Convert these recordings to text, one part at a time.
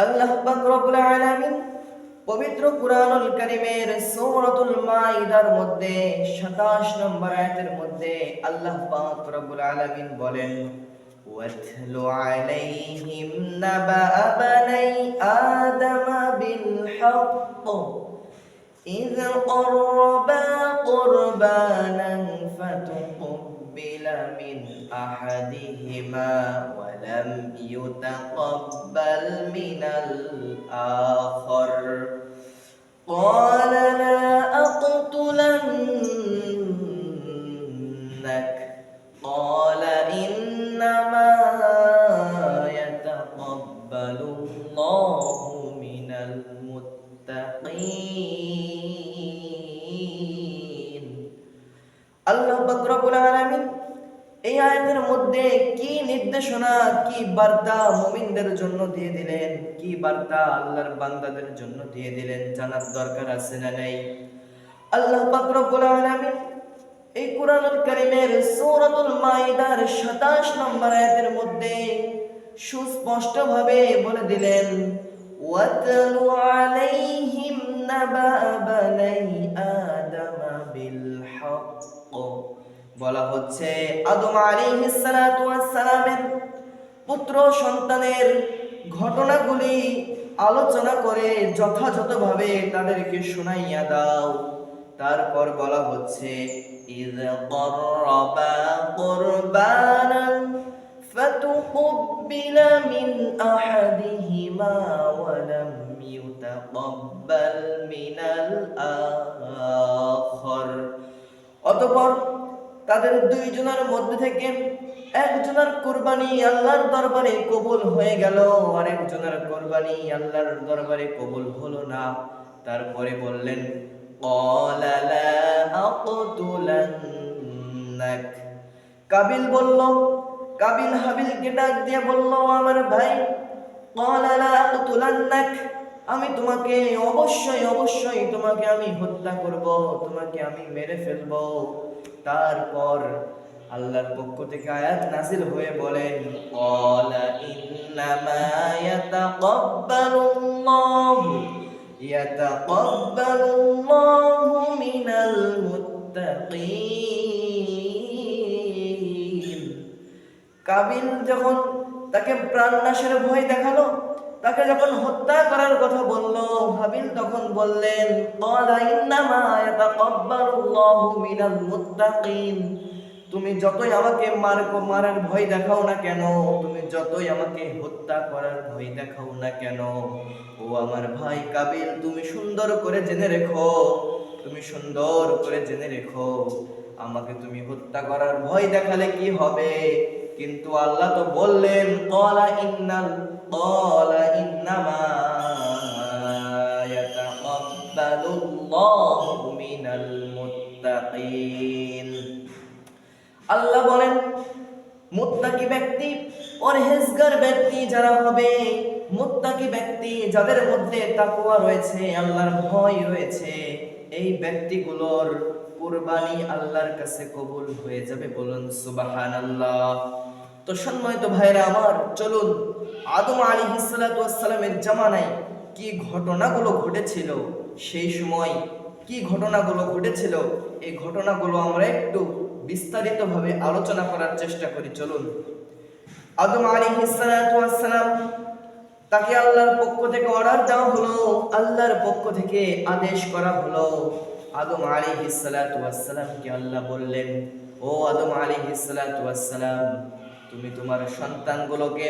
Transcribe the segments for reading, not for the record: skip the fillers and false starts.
আল্লাহ পাক রব্বুল আলামিন পবিত্র কুরআনুল কারীমের সূরাতুল মাইদার মধ্যে ২৭ নম্বর আয়াতের মধ্যে আল্লাহ পাক রব্বুল আলামিন বলেন, ওয়াতলু আলাইহিম নাবা বানাই আদম বিল হক إذ قربا قربانا فتقبل من أحدهما ولم يتقبل من الآخر قال لا أقتلنك قال إنما يتقبل الله من المتقين। আল্লাহ পাক রব্বুল আলামিন এই আয়াতের মধ্যে কি নির্দেশনা, কি বার্তা মুমিনদের জন্য দিয়ে দিলেন, কি বার্তা আল্লাহর বান্দাদের জন্য দিয়ে দিলেন, জানার দরকার আছে না নাই? আল্লাহ পাক রব্বুল আলামিন এই কুরআনুল কারীমের সূরাতুল মাইদার ২৭ নম্বর আয়াতের মধ্যে সুস্পষ্ট ভাবে বলে দিলেন, ওয়াতলু আলাইহিম নাবা বানাই আদম বিল হক। বলা হচ্ছে আদম আলাইহিস সালাতু ওয়াস সালামের পুত্র সন্তানের ঘটনাগুলি আলোচনা করে যথাযথভাবে তাদেরকে শোনাইয়া দাও। তারপর বলা হচ্ছে ইয ক্বাররাবা কুরবানান ফাতুকবিলা মিন আহাদিহিমা ওয়া লাম ইউতাকাব্বাল মিনাল আখার। অতঃপর তাদের দুইজনের মধ্যে থেকে একজনের কুরবানি আল্লাহর দরবারে কবুল হয়ে গেল, আর একজনের কুরবানি আল্লাহর দরবারে কবুল হলো না। তারপরে বললেন ক্বালা লা আকতুলান্নাক। কাবিল বলল, কাবিল হাবিলকে ডাক দিয়ে বলল, আমার ভাই, ক্বালা লা আকতুলান্নাক, আমি তোমাকে অবশ্যই তোমাকে আমি হত্যা করব, তোমাকে আমি মেরে ফেলব। তারপর আল্লাহর পক্ষ থেকে আয়াত নাযিল হয়ে বলেন, ক্বালা ইন্নামা ইয়াতাকাব্বালুল্লাহু মিনাল মুত্তাকিন। কাবিল যখন তাকে প্রাণনাশের ভয় দেখালো, তাকে যখন হত্যা করার কথা বলল, হাবিল তখন বললেন ক্বালা ইন্নামা ইয়াতাকাব্বালুল্লাহু মিনাল মুত্তাকিন। তুমি যতই আমাকে মারার ভয় দেখাও না কেন, তুমি যতই আমাকে হত্যা করার ভয় দেখাও না কেন, ও আমার ভাই কাবিল, তুমি সুন্দর করে জেনে রেখো, তুমি সুন্দর করে জেনে রেখো, আমাকে তুমি হত্যা করার ভয় দেখালে কি হবে? কিন্তু আল্লাহ তো বললেন ক্বালা ইন্নামা ইয়াতাকাব্বালুল্লাহু মিনাল মুত্তাকিন। আল্লাহ বলেন মুত্তাকি ব্যক্তি, পরহেজগার ব্যক্তি যারা হবে, মুত্তাকি ব্যক্তি যাদের মধ্যে তাকওয়া রয়েছে, আল্লাহর ভয় রয়েছে, এই ব্যক্তিগুলোর কুরবানি আল্লাহর কাছে কবুল হয়ে যাবে। বলুন সুবহানাল্লাহ। তো সম্মানিত ভাইরা আমার, চলুন আদম আলাইহিস সালাতু ওয়াস সালামের জামানায় কি ঘটনাগুলো ঘটেছিল, সেই সময় কি ঘটনাগুলো ঘটেছিল, এই ঘটনাগুলো আমরা একটু বিস্তারিতভাবে আলোচনা করার চেষ্টা করি। চলুন। আদম আলাইহিস সালাতু ওয়াস সালাম, তাকে আল্লাহর পক্ষ থেকে অর্ডার দেওয়া হলো, আল্লাহর পক্ষ থেকে আদেশ করা হলো। আদম আলাইহিস সালাতু ওয়াস সালামকে আল্লাহ বললেন, ও আদম আলাইহিস সালাতু ওয়াস সালাম, তুমি তোমার সন্তানগুলোকে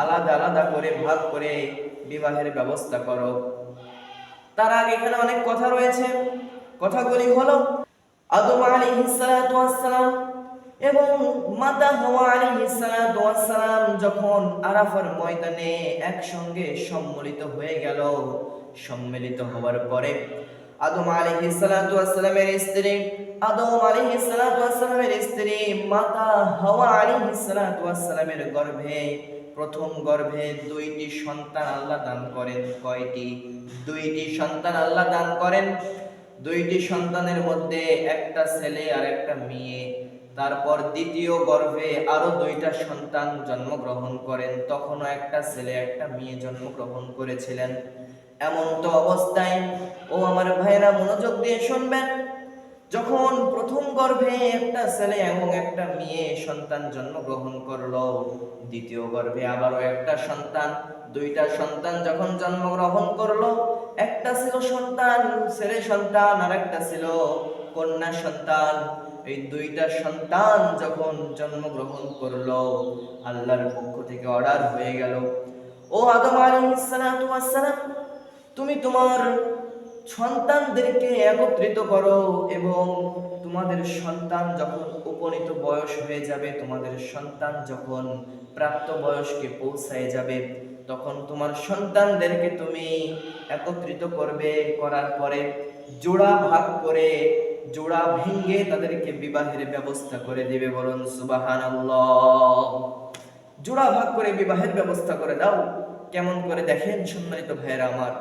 আলাদা আলাদা করে ভাগ করে বিবাহের ব্যবস্থা করো। তার আগে এখানে অনেক কথা রয়েছে। কথাগুলি হলো, আদম আলাইহিস সালাতু ওয়াস সালাম এবং মাতা হাওয়া আলাইহিস সালাতু ওয়াস সালাম যখন আরাফার ময়দানে একসঙ্গে সম্মিলিত হয়ে গেল, সম্মিলিত হওয়ার পরে আদম আলাইহিস সালাতু ওয়াস সালামের স্ত্রী, আদম আলাইহিস সালাতু ওয়াস সালামের স্ত্রী মাতা হাওয়া আলাইহিস সালাতু ওয়াস সালামের গর্ভে, প্রথম গর্ভে 2টি সন্তান আল্লাহ দান করেন। কয়টি? 2টি সন্তান আল্লাহ দান করেন। 2টি সন্তানের মধ্যে একটা ছেলে আর একটা মেয়ে। তারপর দ্বিতীয় গর্ভে আরো 2টা সন্তান জন্মগ্রহণ করেন, তখনও একটা ছেলে একটা মেয়ে জন্মগ্রহণ করেছিলেন। এমন তো অবস্থায় ও আমার ভাইরা মনোযোগ দিয়ে শুনবেন, যখন প্রথম গর্ভে একটা ছেলে এবং একটা মেয়ে সন্তান জন্মগ্রহণ করলো, দ্বিতীয় গর্ভে আবারও একটা সন্তান, 2টা সন্তান যখন জন্মগ্রহণ করলো, একটা ছিল সন্তান ছেলে সন্তান আর একটা ছিল কন্যা সন্তান। এই 2টা সন্তান যখন জন্মগ্রহণ করলো, আল্লাহর পক্ষ থেকে অর্ডার হয়ে গেল, ও আদম আলাইহিস সালাতু ওয়াস সালাম, তুমি তোমার সন্তানদেরকে একত্রিত করো এবং তোমাদের সন্তান যখন উপনীত বয়স হয়ে যাবে, তোমাদের সন্তান যখন প্রাপ্ত বয়সকে পৌঁছায় যাবে, তখন তোমার সন্তানদেরকে তুমি একত্রিত করবে, করার পরে জোড়া ভাগ করে জোড়া ভেঙে তাদেরকে বিবাহের ব্যবস্থা করে দিবে। বলুন সুবহানাল্লাহ। জোড়া ভাগ করে বিবাহের ব্যবস্থা করে দাও। কেমন করে দেখেন সম্মানিত ভাইয়েরা আমার,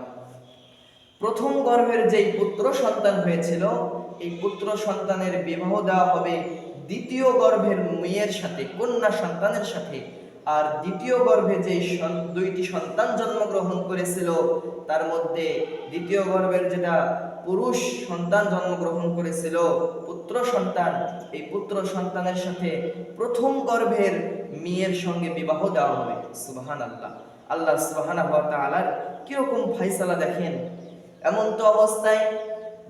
প্রথম গর্ভের যেই পুত্র সন্তান হয়েছিল, এই পুত্র সন্তানের বিবাহ দেওয়া হবে দ্বিতীয় গর্ভের মেয়ের সাথে, কন্যা সন্তানের সাথে। আর দ্বিতীয় গর্ভে যে 2টি সন্তান জন্মগ্রহণ করেছিল, তার মধ্যে দ্বিতীয় গর্ভের যেটা পুরুষ সন্তান জন্মগ্রহণ করেছিল, পুত্র সন্তান, এই পুত্র সন্তানের সাথে প্রথম গর্ভের মেয়ের সঙ্গে বিবাহ দেওয়া হবে। সুবহানাল্লাহ। আল্লাহ সুবহানাহু ওয়া তাআলার কিরকম ফায়সালা দেখেন। এমন তো অবস্থায়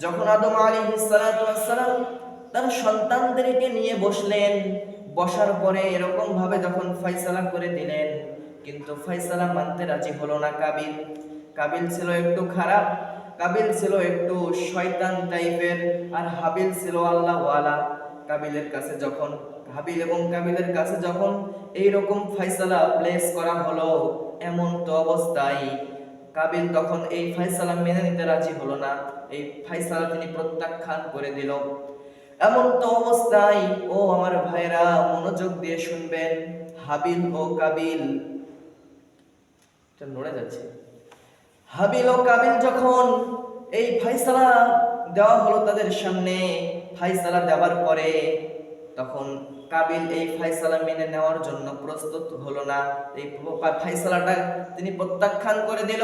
যখন আদম আলাইহিস সালাতু ওয়াস সালাম তার সন্তানদেরকে নিয়ে বসলেন, বসার পরে এরকম ভাবে যখন ফয়সালা করে দিলেন, কিন্তু ফয়সালা মানতে রাজি হলো না কাবিল। কাবিল ছিল একটু খারাপ, কাবিল ছিল একটু শয়তান টাইপের, আর হাবিল ছিল আল্লাহওয়ালা। কাবিলের কাছে যখন হাবিল এবং কাবিলের কাছে যখন এইরকম ফয়সালা প্লেস করা হলো, এমন তো অবস্থায় কাবিল তখন এই ফয়সালা মেনে নিতে রাজি হলো না, এই ফয়সালা তিনি প্রত্যাখ্যান করে দিল। এমন তো অবস্থায় ও আমার ভাইরা মনোযোগ দিয়ে শুনবেন, হাবিল ও কাবিল, এটা নড়ে যাচ্ছে, হাবিল ও কাবিল যখন এই ফয়সালা দেওয়া হলো তাদের সামনে, ফয়সালা দেওয়ার পরে তখন কাবিল এই ফয়সালা মেনে নেওয়ার জন্য প্রস্তুত হলো না। এই ফয়সালাটা তিনি প্রত্যাখ্যান করে দিল।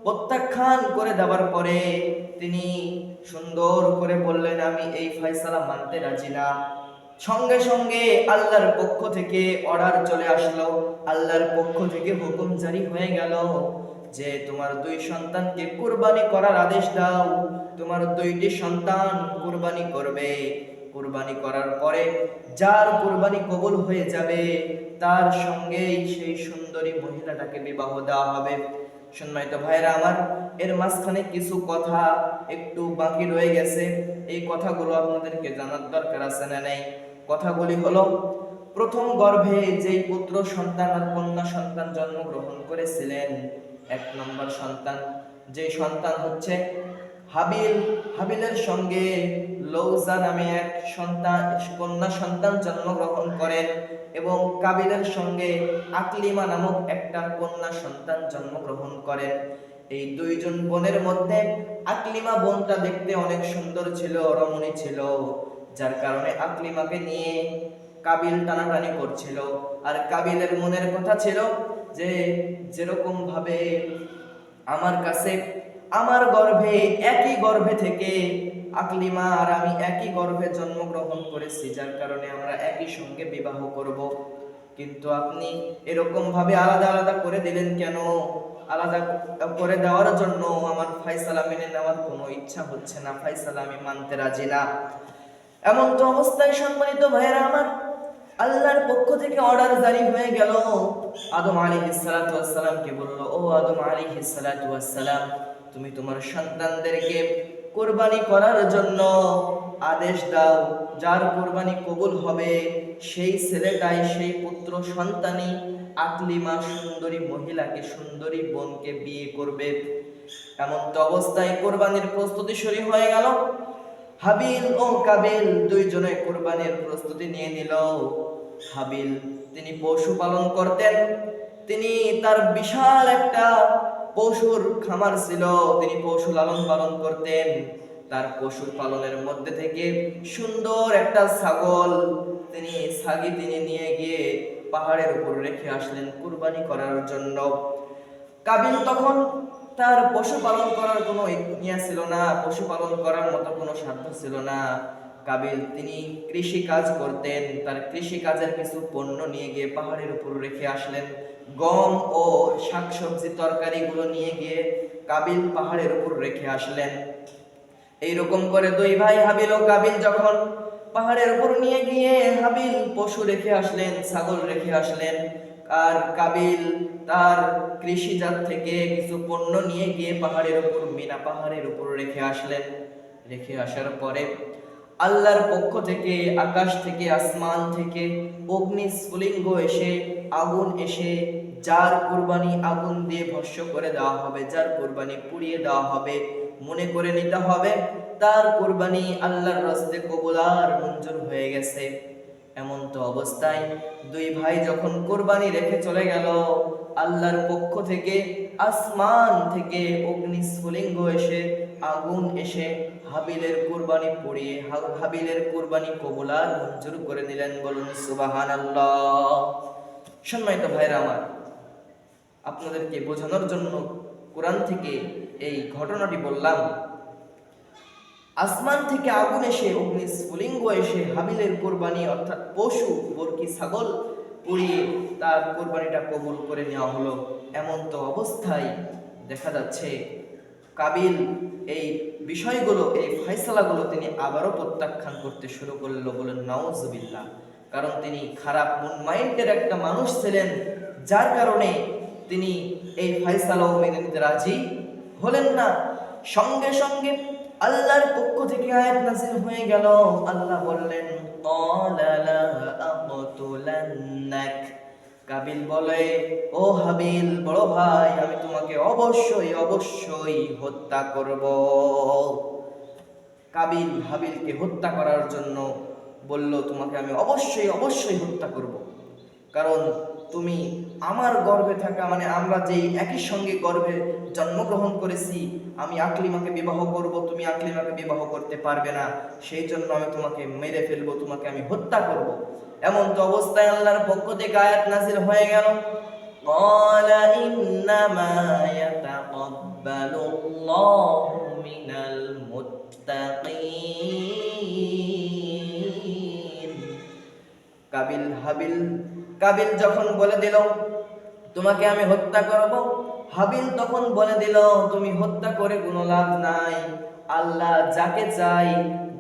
প্রত্যাখ্যান করে দেওয়ার পরে তিনি সুন্দর করে বললেন, আমি এই ফয়সালা মানতে রাজি না। সঙ্গে সঙ্গে আল্লাহর পক্ষ থেকে অর্ডার চলে আসলো, আল্লাহর পক্ষ থেকে হুকুম জারি হয়ে গেল যে তোমার 2 সন্তানকে কুরবানি করার আদেশ দাও। তোমার 2টি সন্তান কুরবানি করবে। কুরবানি করার পরে যার কুরবানি কবুল হয়ে যাবে, তার সঙ্গেই সেই সুন্দরী মহিলাটাকে বিবাহ দেওয়া হবে। সম্মানিত ভাইরা আমার, এর মাঝখানে কিছু কথা একটু বাকি রয়ে গেছে, এই কথাগুলো আপনাদেরকে জানার দরকার আছে না নেই? কথাগুলি হলো, প্রথম গর্ভে যেই পুত্র সন্তান আর কন্যা সন্তান জন্মগ্রহণ করেছিলেন, 1 নম্বর সন্তান, যে সন্তান হচ্ছে হাবিল, হাবিলের সঙ্গে লৌজা নামে এক সন্তান, কন্যা সন্তান জন্মগ্রহণ করেন, এবং কাবিলের সঙ্গে আকলিমা নামক একটা কন্যা সন্তান জন্মগ্রহণ করেন। এই 2 জন বোনের মধ্যে আকলিমা বোনটা দেখতে অনেক সুন্দর ছিল, রমণী ছিল, যার কারণে আকলিমাকে নিয়ে কাবিল টানাটানি করছিল। আর কাবিলের মনের কথা ছিল যে যেরকম ভাবে আমার কাছে, আমার গর্ভে, একই গর্ভে থেকে আকলিমা আর আমি একই গর্ভে জন্মগ্রহণ করেছি, যার কারণে আমরা একই সঙ্গে বিবাহ করব, কিন্তু আপনি এরকম ভাবে আলাদা আলাদা করে দিলেন কেন? আলাদা করে দেওয়ার জন্য আমার ফয়সালা মেনে নেওয়ার কোনো ইচ্ছা হচ্ছে না, ফয়সালা আমি মানতে রাজি না। এমন তো অবস্থায় সম্মানিত ভাইয়েরা আমার, আল্লাহর পক্ষ থেকে অর্ডার জারি হয়ে গেল। আদম আলাইহিস সালাতু ওয়াস সালামকে বলল, ও আদম আলাইহিস সালাতু ওয়াস সালাম, তুমি তোমার সন্তানদেরকে কুরবানি করার জন্য আদেশ দাও। যার কুরবানি কবুল হবে সেই ছেলেটাই, সেই পুত্র সন্তানই আকলিমা সুন্দরী মহিলাকে, সুন্দরী বোনকে বিয়ে করবে। এমন তো অবস্থায় কুরবানির প্রস্তুতি শুরু হয়ে গেল। হাবিল ও কাবিল 2 জনে কুরবানির প্রস্তুতি নিয়ে নিল। হাবিল তিনি পশু পালন করতেন, তিনি তার বিশাল একটা পশুর খামার ছিল, তিনি পশু লালন পালন করতেন। তার পশু পালনের মধ্যে থেকে সুন্দর একটা ছাগল তিনি নিয়ে গিয়ে পাহাড়ের উপর রেখে আসলেন কুরবানি করার জন্য। কাবিল তখন তার পশুপালন করার কোনো ইচ্ছা ছিল না, পশুপালন করার মতো কোনো সাধ্য ছিল না। কাবিল তিনি কৃষি কাজ করতেন, তার কৃষি কাজের কিছু পণ্য নিয়ে গিয়ে পাহাড়ের উপর রেখে আসলেন। গম ও শাকসবজি তরকারিগুলো নিয়ে গিয়ে কাবিল পাহাড়ের উপর রেখে আসলেন। এইরকম করে দুই ভাই হাবিল ও কাবিল যখন পাহাড়ের উপর নিয়ে গিয়ে হাবিল পশু রেখে আসলেন, ছাগল রেখে আসলেন, আর কাবিল তার কৃষিজাত থেকে কিছু পণ্য নিয়ে গিয়ে পাহাড়ের উপর মিনা পাহাড়ের উপর রেখে আসলেন। রেখে আসার পরে আল্লাহর পক্ষ থেকে, আকাশ থেকে, আসমান থেকে অগ্নিস্ফুলিঙ্গ এসে, আগুন এসে যার কুরবানি আগুন দিয়ে ভস্ম করে দেওয়া হবে, যার কুরবানি পুড়িয়ে দেওয়া হবে, মনে করে নিতে হবে তার কুরবানি আল্লাহর রাস্তে কবুল আর মঞ্জুর হয়ে গেছে। এমন তো অবস্থায় দুই ভাই যখন কুরবানি রেখে চলে গেল, আল্লাহর পক্ষ থেকে, আসমান থেকে অগ্নিস্ফুলিঙ্গ এসে, আগুন এসে হাবিলের কুরবানি পুড়িয়ে হাবিলের কুরবানি কবুল আর মঞ্জুর করে নিলেন। বলুন সুবহানাল্লাহ। সম্মানিত ভাইরা আমার, আপনাদেরকে বোঝানোর জন্য কোরআন থেকে এই ঘটনাটি বললাম। আসমান থেকে আগুন এসে, অগ্নিস্ফুলিঙ্গ এসে হাবিলের কুরবানি অর্থাৎ পশু বর্কি ছাগল পুড়িয়ে তার কুরবানিটা কবুল করে নেওয়া হলো। এমন তো অবস্থায় দেখা যাচ্ছে কাবিল এই বিষয়গুলো, এই ফয়সালাগুলো তিনি আবারও প্রত্যাখ্যান করতে শুরু করলো। বলেন নাউজুবিল্লাহ। কারণ তিনি খারাপ মন মাইন্ডের একটা মানুষ ছিলেন, যার কারণে তিনি এই ফয়সালাও মেনে নিতে রাজি হলেন না। সঙ্গে সঙ্গে আল্লাহর পক্ষ থেকে আয়াত নাযিল হয়ে গেল। আল্লাহ বললেন, ক্বালা লা আকতুলান্নাক। কাবিল বলে, ও হাবিল বড় ভাই, আমি তোমাকে অবশ্যই অবশ্যই হত্যা করব। কাবিল হাবিলকে হত্যা করার জন্য বলল, তোমাকে আমি অবশ্যই অবশ্যই হত্যা করব, কারণ তুমি আমার গর্ভে থাকা, মানে আমরা যেই একই সঙ্গে গর্ভে জন্মগ্রহণ করেছি, আমি আকলিমাকে বিবাহ করব, তুমি আকলিমাকে বিবাহ করতে পারবে না, সেই জন্য আমি তোমাকে মেরে ফেলবো, তোমাকে আমি হত্যা করব। এমন তো অবস্থায় আল্লাহর পক্ষ থেকে আয়াত নাযিল হয়ে গেল, ক্বালা ইন্নামা ইয়াতাকাব্বালুল্লাহু মিনাল মুত্তাকিন। কাবিল যখন বলে দিল তোমাকে আমি হত্যা করব, হাবিল তখন বলে দিল তুমি হত্যা করে কোনো লাভ নাই। আল্লাহ যাকে চাই,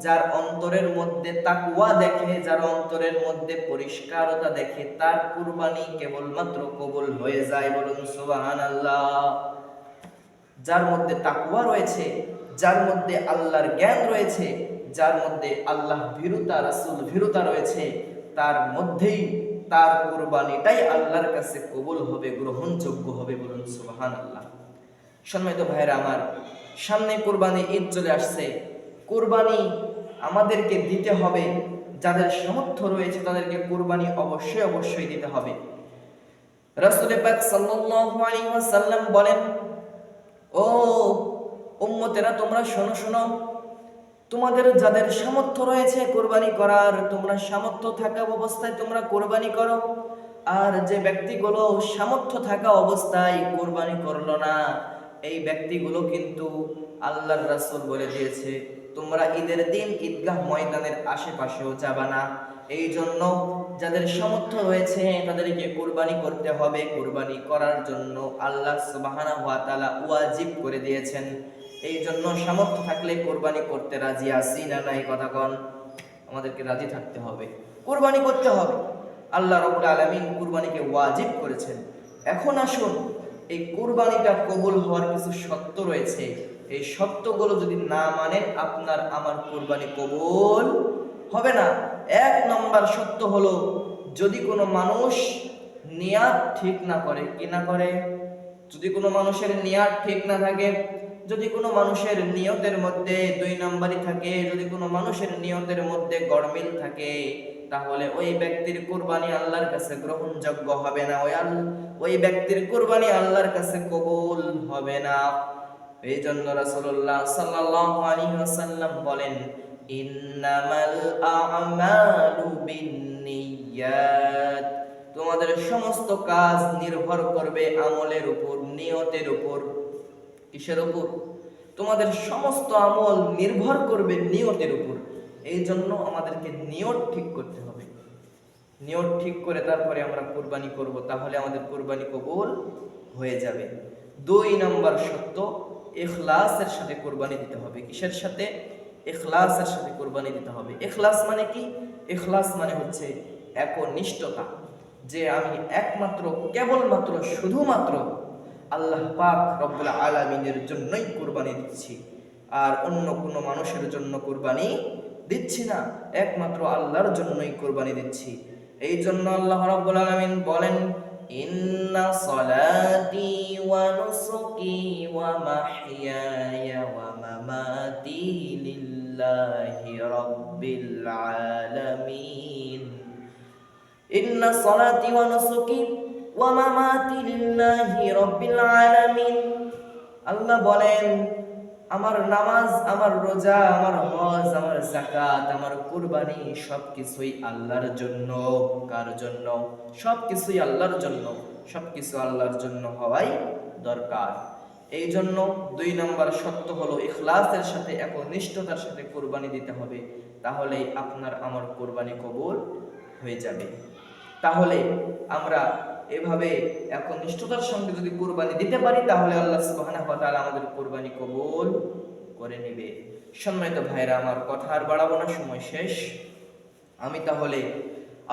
যার অন্তরের মধ্যে তাকওয়া দেখে, যার অন্তরের মধ্যে পরিষ্কারতা দেখে, তার কুরবানি কেবলমাত্র কবুল হয়ে যায়। বলুন সুবহানাল্লাহ। যার মধ্যে তাকওয়া রয়েছে, যার মধ্যে আল্লাহর জ্ঞান রয়েছে, যার মধ্যে আল্লাহ ভীরুতা, রাসূল ভীরুতা রয়েছে, তার মধ্যেই তার কুরবানিটাই আল্লাহর কাছে কবুল হবে, গ্রহণযোগ্য হবে। বলুন সুবহানাল্লাহ। সম্মানিত ভাইরা আমার, সামনে কুরবানি ঈদ চলে আসছে। কুরবানি আমাদেরকে দিতে হবে, যাদের সামর্থ্য রয়েছে তাদেরকে কুরবানি অবশ্যই অবশ্যই দিতে হবে। রাসূল পাক সাল্লাল্লাহু আলাইহি ওয়াসাল্লাম বলেন, ও উম্মতেরা তোমরা শোনো শোনো, তোমাদের যাদের সামর্থ্য রয়েছে কুরবানি করার, তোমরা সামর্থ্য থাকা অবস্থায় তোমরা কুরবানি করো। আর যে ব্যক্তিগুলো সামর্থ্য থাকা অবস্থায় কুরবানি করলো না, এই ব্যক্তিগুলো কিন্তু আল্লাহর রাসূল বলে দিয়েছে তোমরা ঈদের দিন ঈদগাহ ময়দানের আশেপাশেও যাবা না। এই জন্য যাদের সামর্থ্য রয়েছে তাদেরকে কুরবানি করতে হবে। কুরবানি করার জন্য আল্লাহ সুবহানাহু ওয়া তাআলা ওয়াজিব করে দিয়েছেন। এই জন্য সামর্থ্য থাকলে কুরবানি করতে রাজি আছি না নাই? কথা কন। আমাদেরকে রাজি থাকতে হবে, কুরবানি করতে হবে। আল্লাহ রাব্বুল আলামিন কুরবানিকে ওয়াজিব করেছেন। এখন আসুন, এই কুরবানিটা কবুল হওয়ার কিছু শর্ত রয়েছে। এই শর্তগুলো যদি না মানেন, আপনার আমার কুরবানি কবুল হবে না। এক নম্বর শর্ত হলো, যদি কোনো মানুষ নিয়াত ঠিক না করে, কি না করে? যদি কোনো মানুষের নিয়াত ঠিক না থাকে, যদি কোনো মানুষের নিয়তের মধ্যে দুই নম্বরই থাকে, যদি কোনো মানুষের নিয়তের মধ্যে গড়মিল থাকে, তাহলে ওই ব্যক্তির কুরবানি আল্লাহর কাছে গ্রহণযোগ্য হবে না। ওই ব্যক্তির কুরবানি আল্লাহর কাছে কবুল হবে না। এই জন্য রাসূলুল্লাহ সাল্লাল্লাহু আলাইহি ওয়াসাল্লাম বলেন, ইন্নামাল আ'মালু বিন্নিয়াত, তোমাদের সমস্ত কাজ নির্ভর করবে আমলের উপর, নিয়তের উপর। কিসের উপর? তোমাদের সমস্ত আমল নির্ভর করবে নিয়তের উপর। এই জন্য আমাদেরকে নিয়ত ঠিক করতে হবে। নিয়ত ঠিক করে তারপরে আমরা কুরবানি করব, তাহলে আমাদের কুরবানি কবুল হয়ে যাবে। 2 নম্বর শর্ত, ইখলাসের সাথে কুরবানি দিতে হবে। কিসের সাথে? ইখলাসের সাথে কুরবানি দিতে হবে। ইখলাস মানে কি? ইখলাস মানে হচ্ছে একনিষ্ঠতা, যে আমি একমাত্র, কেবলমাত্র, শুধুমাত্র আল্লাহ পাক রব্বুল আলামিনের জন্যই কুরবানি দিচ্ছি, আর অন্য কোনো মানুষের জন্য কুরবানি দিচ্ছি না, একমাত্র আল্লাহর জন্যই কুরবানি দিচ্ছি। এই জন্য আল্লাহ রাব্বুল আলামিন বলেন, ইন্না সলাতি ওয়া নুসুকি ওয়া মাহইয়ায়া ওয়া মামাতি লিল্লাহি রাব্বিল আলামিন। ইন্না সলাতি ওয়া নুসুকি ওয়া মামাতি লিল্লাহি রাব্বিল আলামিন। আল্লাহ বলেন, আমার নামাজ, আমার রোজা, আমার হজ, আমার যাকাত, আমার কুরবানি সবকিছুই আল্লাহর জন্য। কার জন্য? সবকিছুই আল্লাহর জন্য। সবকিছু আল্লাহর জন্য হওয়াই দরকার। এই জন্য 2 নম্বর শর্ত হলো ইখলাসের সাথে, একনিষ্ঠতার সাথে কুরবানি দিতে হবে, তাহলেই আপনার আমার কুরবানি কবুল হয়ে যাবে। তাহলে আমরা এভাবে একনিষ্ঠতার সঙ্গে যদি কুরবানি দিতে পারি, তাহলে আল্লাহ সুবহানাহু ওয়া তাআলা আমাদের কুরবানি কবুল করে নেবে। সম্মানিত ভাইরা আমার, কথা আর বাড়াবো না, সময় শেষ। আমি তাহলে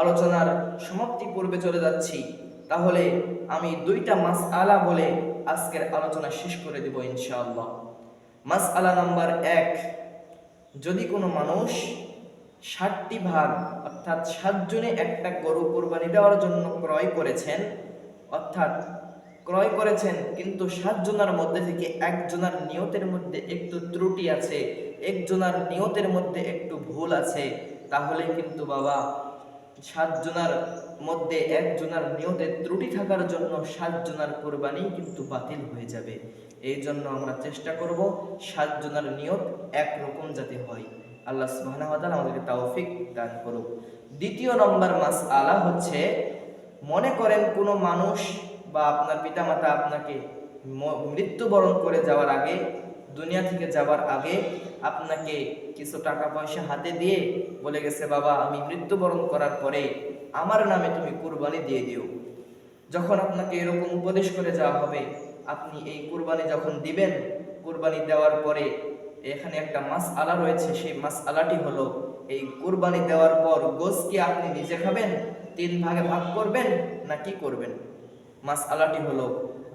আলোচনার সমাপ্তি পূর্বে চলে যাচ্ছি। তাহলে আমি 2টা মাসআলা বলে আজকের আলোচনা শেষ করে দেব ইনশাআল্লাহ। মাসআলা নাম্বার 1, যদি কোনো মানুষ 60টি ভাগ, অর্থাৎ 7 জনে একটা গরু কুরবানি দেওয়ার জন্য ক্রয় করেছেন, অর্থাৎ ক্রয় করেছেন, কিন্তু 7 জনের মধ্যে থেকে একজনের নিয়তের মধ্যে একটু ত্রুটি আছে, একজনের নিয়তের মধ্যে একটু ভুল আছে, তাহলে কিন্তু বাবা 7 জনের মধ্যে একজনের নিয়তের ত্রুটি থাকার জন্য 7 জনের কুরবানি কিন্তু বাতিল হয়ে যাবে। এই জন্য আমরা চেষ্টা করব 7 জনের নিয়ত একরকম যাতে হয়। আল্লাহ সুবহানাহু ওয়া তাআলা আমাদেরকে তৌফিক দান করুক। 2 নম্বর মাসআলা হচ্ছে, মনে করেন কোনো মানুষ বা আপনার পিতামাতা আপনাকে মৃত্যুবরণ করে যাওয়ার আগে, দুনিয়া থেকে যাওয়ার আগে আপনাকে কিছু টাকা পয়সা হাতে দিয়ে বলে গেছে, বাবা আমি মৃত্যুবরণ করার পরে আমার নামে তুমি কুরবানি দিয়ে দিও। যখন আপনাকে এরকম উপদেশ করে যাওয়া হবে, আপনি এই কুরবানি যখন দিবেন, কুরবানি দেওয়ার পরে এখানে একটা মাসআলা রয়েছে। সেই মাসআলাটি হলো, এই কুরবানি দেওয়ার পর গোশ কি আপনি নিজে খাবেন, 3 ভাগে ভাগ করবেন, না কি করবেন? মাসআলাটি হলো,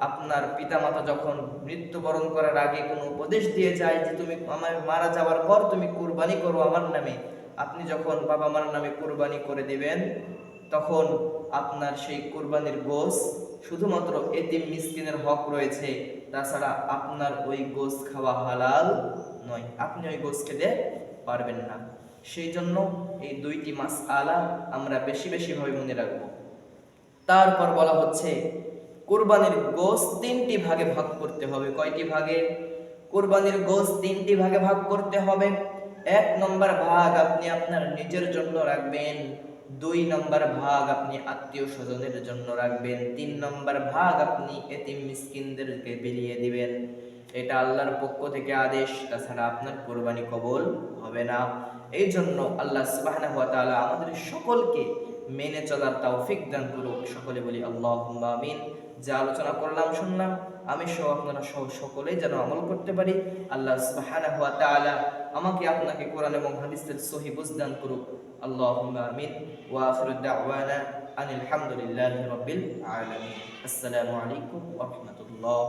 আপনার পিতামাতা যখন মৃত্যুবরণ করার আগে কোনো উপদেশ দিয়ে যায় যে তুমি আমার মারা যাওয়ার পর তুমি কুরবানি করো আমার নামে, আপনি যখন বাবা মার নামে কুরবানি করে দিবেন, তখন আপনার সেই কুরবানির গোশ শুধুমাত্র এতিম মিসকিনের হক রয়েছে, তাছাড়া আপনার ওই গোশ খাওয়া হালাল নয়, আপনি ওই গোশ খেতে পারবেন না। সেই জন্য এই 2টি মাসআলা আমরা বেশি বেশি ভাবে মনে রাখব। তারপর বলা হচ্ছে, কুরবানির গোশ 3টি ভাগে ভাগ করতে হবে। কয়টি ভাগে? কুরবানির গোশ 3টি ভাগে ভাগ করতে হবে। 1 নম্বর ভাগ আপনি আপনার নিজের জন্য রাখবেন, 2 নম্বর ভাগ আপনি আত্মীয় স্বজনের জন্য রাখবেন, 3 নম্বর ভাগ আপনি এতিম মিসকিনদেরকে বিলিয়ে দিবেন। এটা আল্লাহর পক্ষ থেকে আদেশ, তাছাড়া আপনার কুরবানি কবুল হবে না। এই জন্য আল্লাহ সুবহানাহু ওয়া তাআলা আমাদের সকলকে মেনে চলার তৌফিক দান করুক। সকলে বলি আল্লাহুম্মা আমিন। যা আলোচনা করলাম, শুনলাম, আমি সহ আপনারা সহ সকলেই যেন আমল করতে পারি। আল্লাহ সুবহানাহু ওয়া তাআলা আমাকে আপনাকে কোরআন এবং হাদিসের সহিহ বুঝ দান করুক। আল্লাহুম্মা আমিন। ওয়া আখিরু দাওয়ানা আনিল হামদুলিল্লাহি রাব্বিল আলামিন। আসসালামু আলাইকুম ওয়া রাহমাতুল্লাহ।